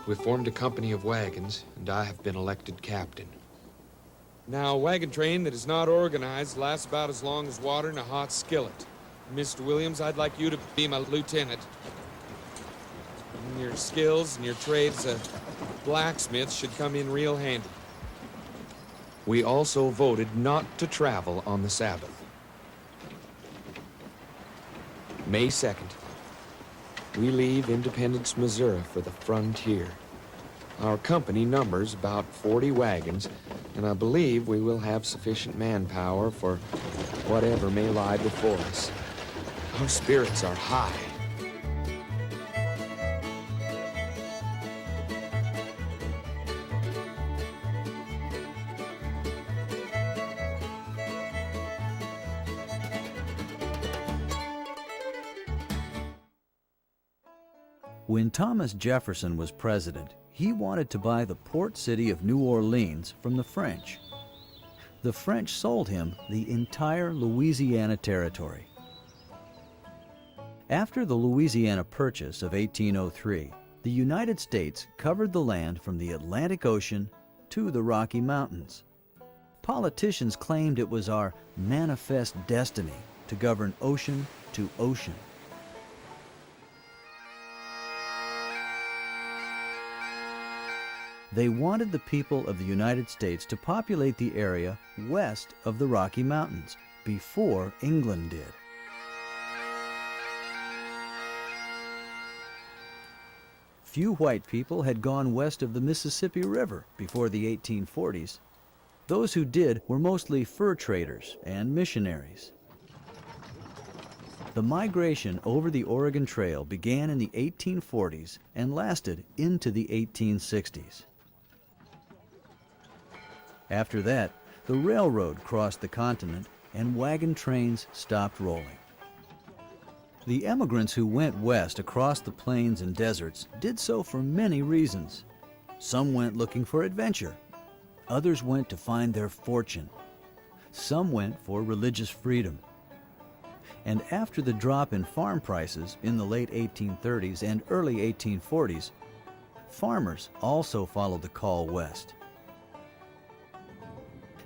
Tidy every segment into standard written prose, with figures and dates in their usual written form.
We've formed a company of wagons, and I have been elected captain. Now, a wagon train that is not organized lasts about as long as water in a hot skillet. Mr. Williams, I'd like you to be my lieutenant. And your skills and your trade as a blacksmith should come in real handy. We also voted not to travel on the Sabbath. May 2nd. We leave Independence, Missouri for the frontier. Our company numbers about 40 wagons, and I believe we will have sufficient manpower for whatever may lie before us. Our spirits are high. When Thomas Jefferson was president, he wanted to buy the port city of New Orleans from the French. The French sold him the entire Louisiana Territory. After the Louisiana Purchase of 1803, the United States covered the land from the Atlantic Ocean to the Rocky Mountains. Politicians claimed it was our manifest destiny to govern ocean to ocean. They wanted the people of the United States to populate the area west of the Rocky Mountains before England did. Few white people had gone west of the Mississippi River before the 1840s. Those who did were mostly fur traders and missionaries. The migration over the Oregon Trail began in the 1840s and lasted into the 1860s. After that, the railroad crossed the continent and wagon trains stopped rolling. The emigrants who went west across the plains and deserts did so for many reasons. Some went looking for adventure. Others went to find their fortune. Some went for religious freedom. And after the drop in farm prices in the late 1830s and early 1840s, farmers also followed the call west.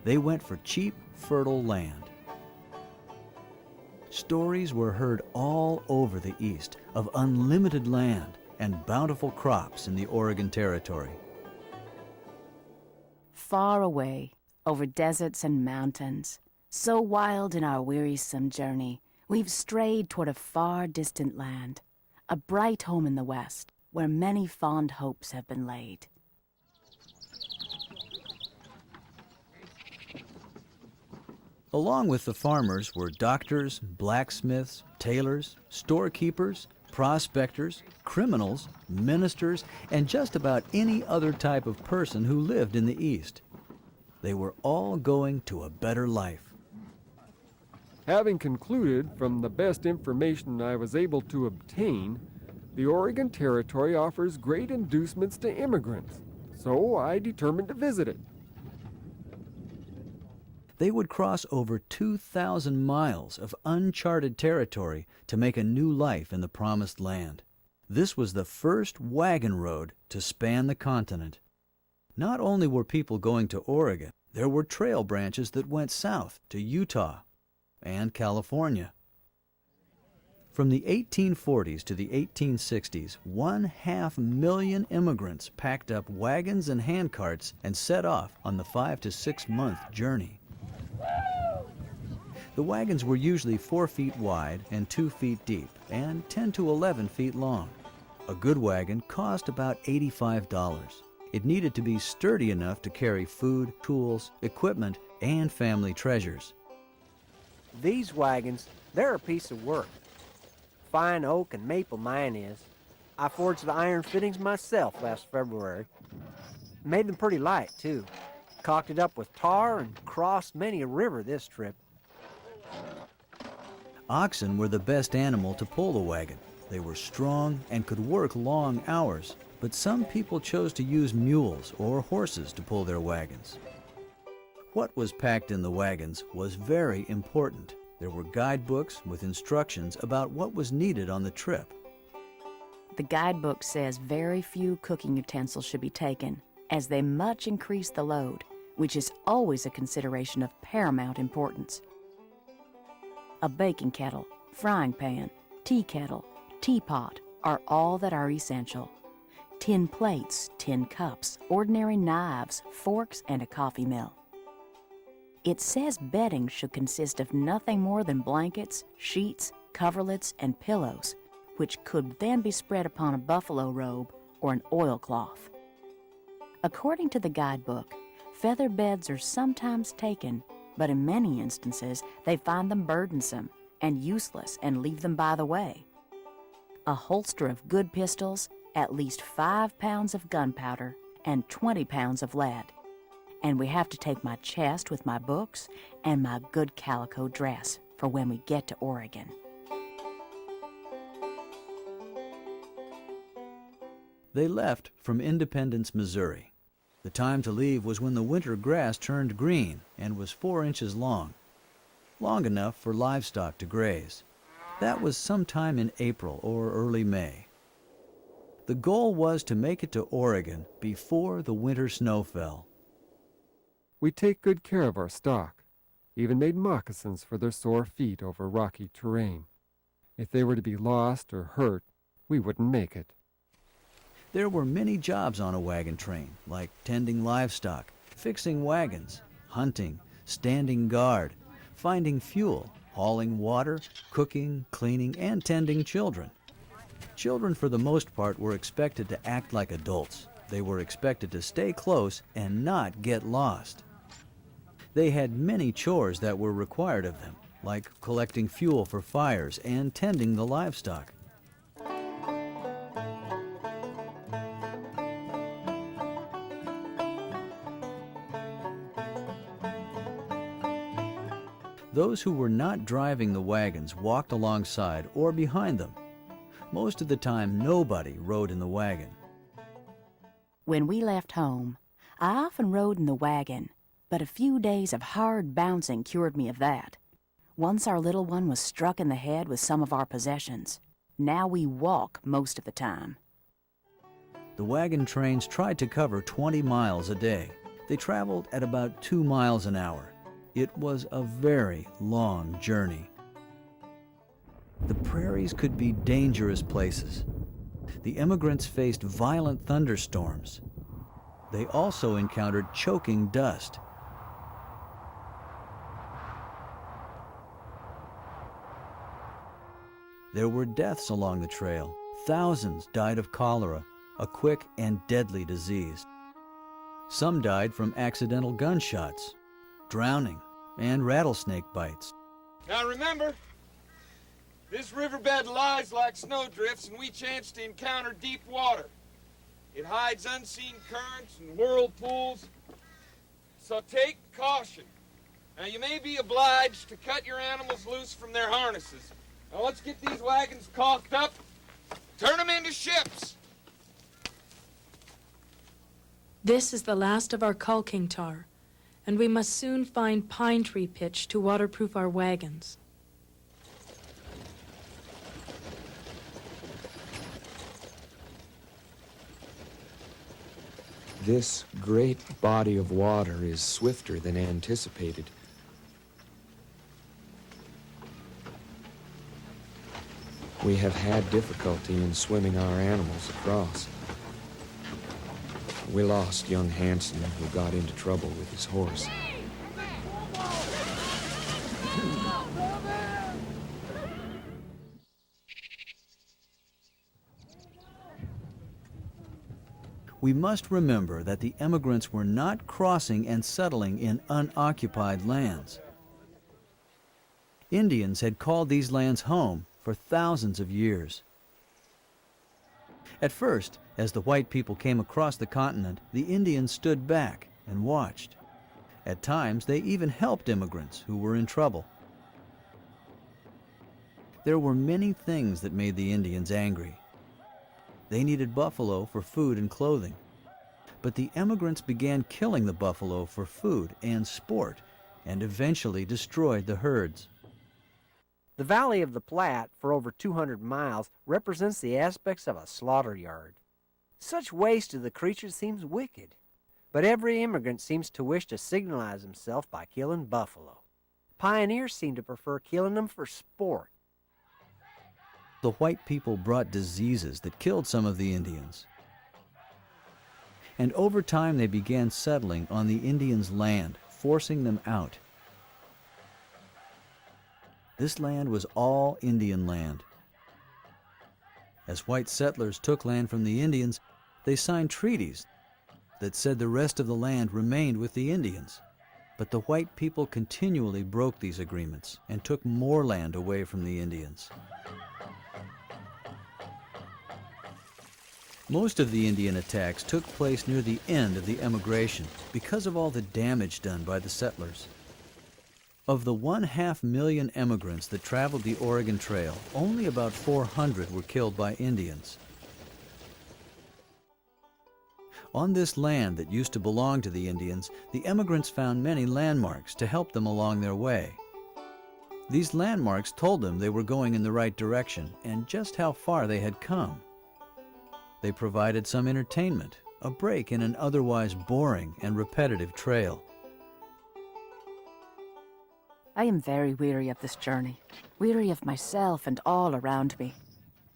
They went for cheap, fertile land. Stories were heard all over the East of unlimited land and bountiful crops in the Oregon Territory. Far away, over deserts and mountains, so wild in our wearisome journey, we've strayed toward a far distant land, a bright home in the West, where many fond hopes have been laid. Along with the farmers were doctors, blacksmiths, tailors, storekeepers, prospectors, criminals, ministers, and just about any other type of person who lived in the East. They were all going to a better life. Having concluded from the best information I was able to obtain, the Oregon Territory offers great inducements to immigrants, so I determined to visit it. They would cross over 2,000 miles of uncharted territory to make a new life in the Promised Land. This was the first wagon road to span the continent. Not only were people going to Oregon, there were trail branches that went south to Utah and California. From the 1840s to the 1860s, 500,000 immigrants packed up wagons and handcarts and set off on the 5 to 6 month journey. The wagons were usually 4 feet wide and 2 feet deep and 10 to 11 feet long. A good wagon cost about $85. It needed to be sturdy enough to carry food, tools, equipment, and family treasures. These wagons, they're a piece of work. Fine oak and maple mine is. I forged the iron fittings myself last February. Made them pretty light, too. Caulked it up with tar and crossed many a river this trip. Oxen were the best animal to pull the wagon. They were strong and could work long hours, but some people chose to use mules or horses to pull their wagons. What was packed in the wagons was very important. There were guidebooks with instructions about what was needed on the trip. The guidebook says very few cooking utensils should be taken, as they much increase the load, which is always a consideration of paramount importance. A baking kettle, frying pan, tea kettle, teapot are all that are essential. Tin plates, tin cups, ordinary knives, forks, and a coffee mill. It says bedding should consist of nothing more than blankets, sheets, coverlets, and pillows, which could then be spread upon a buffalo robe or an oilcloth. According to the guidebook, feather beds are sometimes taken, but in many instances they find them burdensome and useless and leave them by the way. A holster of good pistols, at least 5 pounds of gunpowder, and 20 pounds of lead. And we have to take my chest with my books and my good calico dress for when we get to Oregon. They left from Independence, Missouri. The time to leave was when the winter grass turned green and was 4 inches long enough for livestock to graze. That was sometime in April or early May. The goal was to make it to Oregon before the winter snow fell. We take good care of our stock, even made moccasins for their sore feet over rocky terrain. If they were to be lost or hurt, we wouldn't make it. There were many jobs on a wagon train, like tending livestock, fixing wagons, hunting, standing guard, finding fuel, hauling water, cooking, cleaning, and tending children. Children, for the most part, were expected to act like adults. They were expected to stay close and not get lost. They had many chores that were required of them, like collecting fuel for fires and tending the livestock. Those who were not driving the wagons walked alongside or behind them. Most of the time, nobody rode in the wagon. When we left home, I often rode in the wagon, but a few days of hard bouncing cured me of that. Once our little one was struck in the head with some of our possessions. Now we walk most of the time. The wagon trains tried to cover 20 miles a day. They traveled at about 2 miles an hour. It was a very long journey. The prairies could be dangerous places. The immigrants faced violent thunderstorms. They also encountered choking dust. There were deaths along the trail. Thousands died of cholera, a quick and deadly disease. Some died from accidental gunshots, drowning, and rattlesnake bites. Now remember, this riverbed lies like snowdrifts, and we chance to encounter deep water. It hides unseen currents and whirlpools, so take caution. Now you may be obliged to cut your animals loose from their harnesses. Now let's get these wagons caulked up, turn them into ships. This is the last of our caulking tar, and we must soon find pine tree pitch to waterproof our wagons. This great body of water is swifter than anticipated. We have had difficulty in swimming our animals across. We lost young Hanson, who got into trouble with his horse. We must remember that the immigrants were not crossing and settling in unoccupied lands. Indians had called these lands home for thousands of years. At first, as the white people came across the continent, the Indians stood back and watched. At times, they even helped immigrants who were in trouble. There were many things that made the Indians angry. They needed buffalo for food and clothing. But the emigrants began killing the buffalo for food and sport, and eventually destroyed the herds. The Valley of the Platte, for over 200 miles, represents the aspects of a slaughter yard. Such waste to the creatures seems wicked, but every immigrant seems to wish to signalize himself by killing buffalo. Pioneers seem to prefer killing them for sport. The white people brought diseases that killed some of the Indians. And over time they began settling on the Indians' land, forcing them out. This land was all Indian land. As white settlers took land from the Indians, they signed treaties that said the rest of the land remained with the Indians. But the white people continually broke these agreements and took more land away from the Indians. Most of the Indian attacks took place near the end of the emigration because of all the damage done by the settlers. Of the 500,000 emigrants that traveled the Oregon Trail, only about 400 were killed by Indians. On this land that used to belong to the Indians, the emigrants found many landmarks to help them along their way. These landmarks told them they were going in the right direction and just how far they had come. They provided some entertainment, a break in an otherwise boring and repetitive trail. I am very weary of this journey, weary of myself and all around me.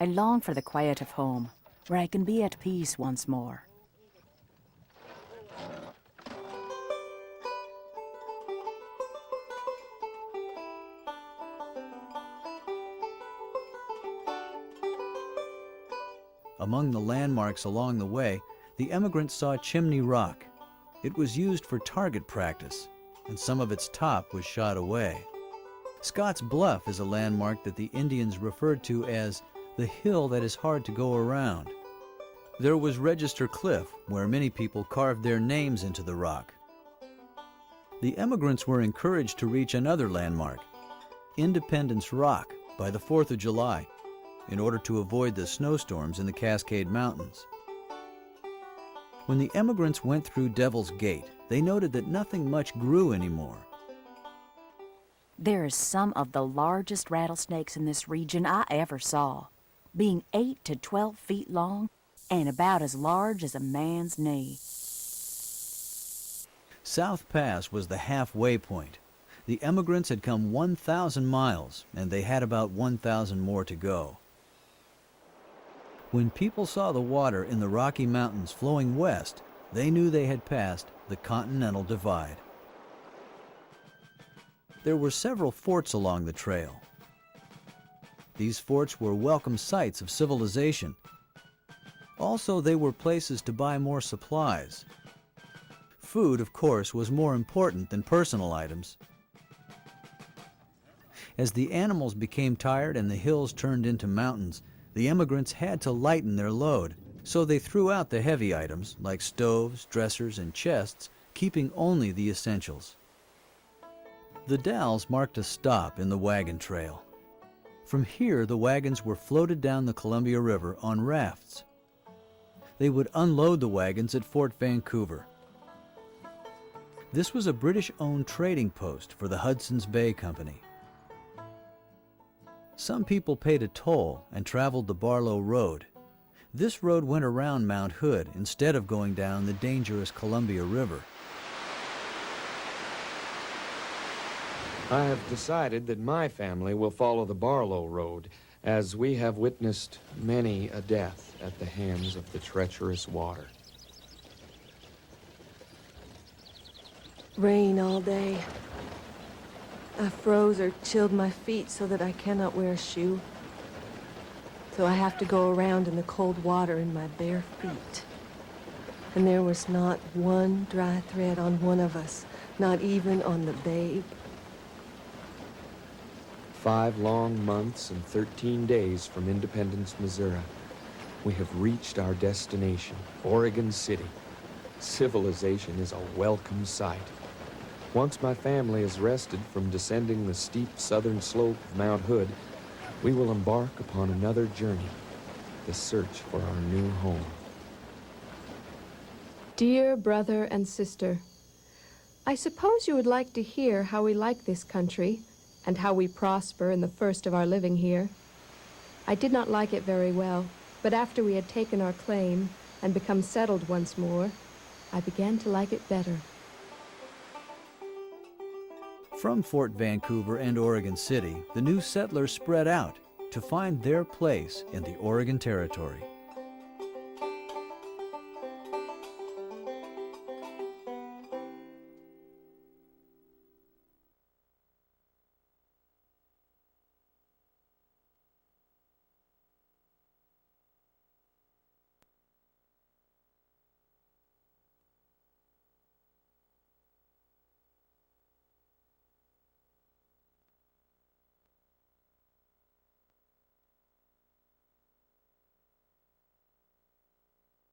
I long for the quiet of home, where I can be at peace once more. Among the landmarks along the way, the emigrants saw Chimney Rock. It was used for target practice, and some of its top was shot away. Scott's Bluff is a landmark that the Indians referred to as the hill that is hard to go around. There was Register Cliff, where many people carved their names into the rock. The emigrants were encouraged to reach another landmark, Independence Rock, by the 4th of July, in order to avoid the snowstorms in the Cascade Mountains. When the emigrants went through Devil's Gate, they noted that nothing much grew anymore. There is some of the largest rattlesnakes in this region I ever saw, being 8 to 12 feet long and about as large as a man's knee. South Pass was the halfway point. The emigrants had come 1,000 miles, and they had about 1,000 more to go. When people saw the water in the Rocky Mountains flowing west, they knew they had passed the Continental Divide. There were several forts along the trail. These forts were welcome sites of civilization. Also, they were places to buy more supplies. Food, of course, was more important than personal items. As the animals became tired and the hills turned into mountains, the emigrants had to lighten their load, so they threw out the heavy items like stoves, dressers, and chests, keeping only the essentials. The Dalles marked a stop in the wagon trail. From here, the wagons were floated down the Columbia River on rafts. They would unload the wagons at Fort Vancouver. This was a British-owned trading post for the Hudson's Bay Company. Some people paid a toll and traveled the Barlow Road. This road went around Mount Hood instead of going down the dangerous Columbia River. I have decided that my family will follow the Barlow Road, as we have witnessed many a death at the hands of the treacherous water. Rain all day. I froze or chilled my feet so that I cannot wear a shoe. So I have to go around in the cold water in my bare feet. And there was not one dry thread on one of us, not even on the babe. 5 long months and 13 days from Independence, Missouri, we have reached our destination, Oregon City. Civilization is a welcome sight. Once my family is rested from descending the steep southern slope of Mount Hood, we will embark upon another journey, the search for our new home. Dear brother and sister, I suppose you would like to hear how we like this country and how we prosper in the first of our living here. I did not like it very well, but after we had taken our claim and become settled once more, I began to like it better. From Fort Vancouver and Oregon City, the new settlers spread out to find their place in the Oregon Territory.